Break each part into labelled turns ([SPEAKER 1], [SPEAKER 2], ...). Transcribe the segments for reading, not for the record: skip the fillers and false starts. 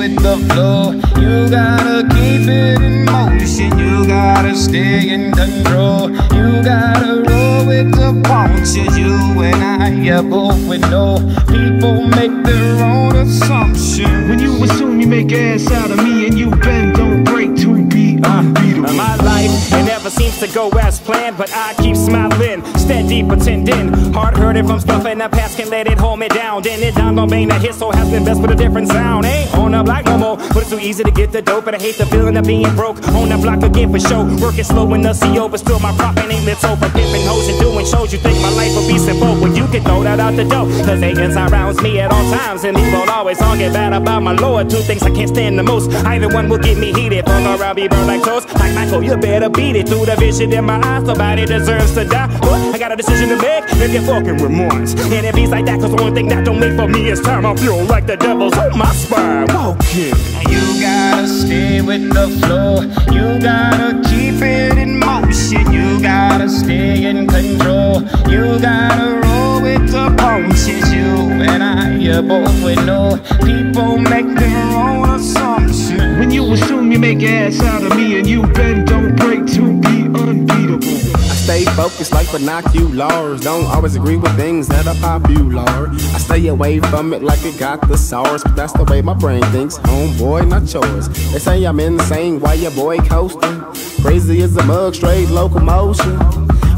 [SPEAKER 1] with the flow. You gotta keep it in motion. You gotta stay in control. You gotta roll with the punches. You and I both would know. People make their own assumptions.
[SPEAKER 2] When you assume you make ass out of me and you bend, don't break to be unbeatable.
[SPEAKER 3] My life, it never seems to go as planned, but I keep smiling, steady pretending. Hard hurting from stuff in the past, can let it hold me down. Then it down gon' bang that hit, so has been best with a different sound. Ain't on the block no more, but it's too easy to get the dope. And I hate the feeling of being broke. On the block again for show, working slow in the CO, but still my profit ain't lit. So for pimping hoes and doing shows, you think my life would be simple? Well, you can throw that out the door, cause Satan's surrounds me at all times, and people always talking bad about my Lord. Two things I can't stand the most, either one will get me heated. Fuck around, be burned like toast. Like Michael, you better beat it. Through the vision in my eyes, nobody deserves to die. But I got a decision to make, if you're fucking remorse. And it beats like that, cause the only thing that don't make for me is time. I feel like the devil's on my spine. Walking.
[SPEAKER 1] You gotta stay with the flow. You gotta keep it in motion. You gotta stay in control. You gotta roll with the punches. You and I both would know. People make their own assumptions.
[SPEAKER 2] When you assume you make ass out of me and you bend, don't break to be unbeatable.
[SPEAKER 4] I stay focused like binoculars. Don't always agree with things that are popular. I stay away from it like it got the SARS, but that's the way my brain thinks. Homeboy, not yours. They say I'm insane while your boy coasting. Crazy as a mug, straight locomotion.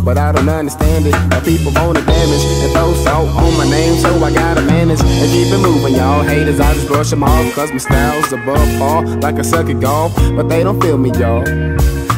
[SPEAKER 4] But I don't understand it. That people wanna damage and throw salt on my name, so I gotta manage and keep it moving. Y'all haters, I just brush them off, cause my style's above par, like I suck at golf, but they don't feel me, y'all.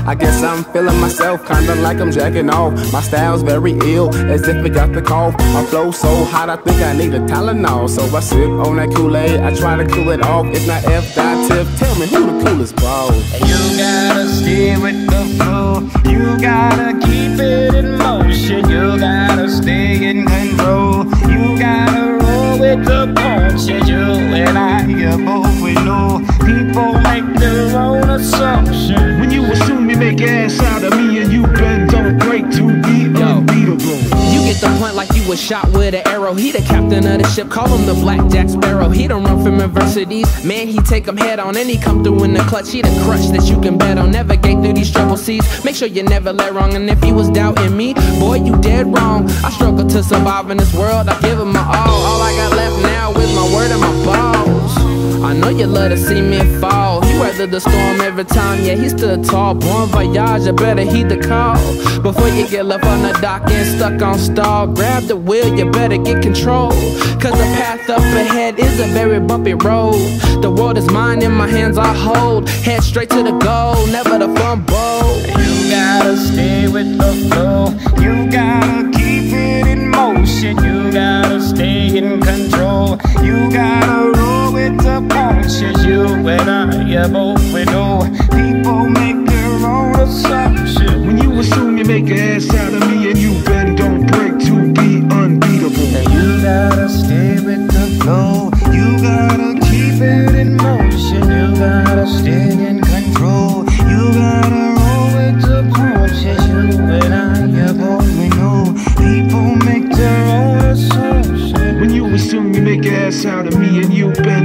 [SPEAKER 4] I guess I'm feeling myself, kinda like I'm jacking off. My style's very ill, as if it got the cough. I flow so hot, I think I need a Tylenol. So I sip on that Kool-Aid, I try to cool it off. If not F, die tip, tell me who the coolest bro.
[SPEAKER 1] You gotta stay with the flow. You gotta keep it in motion. You gotta stay in control. You gotta roll with the punches. You and I both we know. People make their own assumptions.
[SPEAKER 2] When you assume you make ass out of me and you bend, don't break to be unbeatable.
[SPEAKER 5] You get the point like you was shot with an arrow. He the captain of the ship, call him the Black Jack Sparrow. He don't run from adversities, man, he take them head on. And he come through in the clutch, he the crush that you can bet on. Navigate through these troubled seas, make sure you never let wrong. And if you was doubting me, boy, you dead wrong. I struggle to survive in this world, I give it my all I got left now is my word and my balls. I know you love to see me fall. He weathered the storm every time, yeah, he stood tall. Bon voyage, you better heed the call. Before you get left on the dock and stuck on stall, grab the wheel, you better get control. Cause the path up ahead is a very bumpy road. The world is mine, in my hands I hold. Head straight to the goal, never the fumble.
[SPEAKER 1] You gotta stay with the flow. You gotta keep it in motion. You gotta stay in control. You gotta roll with the punches. You and I both we know. People make their own assumptions.
[SPEAKER 2] When you assume you make ass out of me and you bend, don't break to be unbeatable.
[SPEAKER 1] You gotta stay with the flow. You gotta keep it in motion. You gotta stay in control. You gotta roll with the punches. You and I both we know. People make their own assumptions.
[SPEAKER 2] When you assume you make ass out of me and you bend,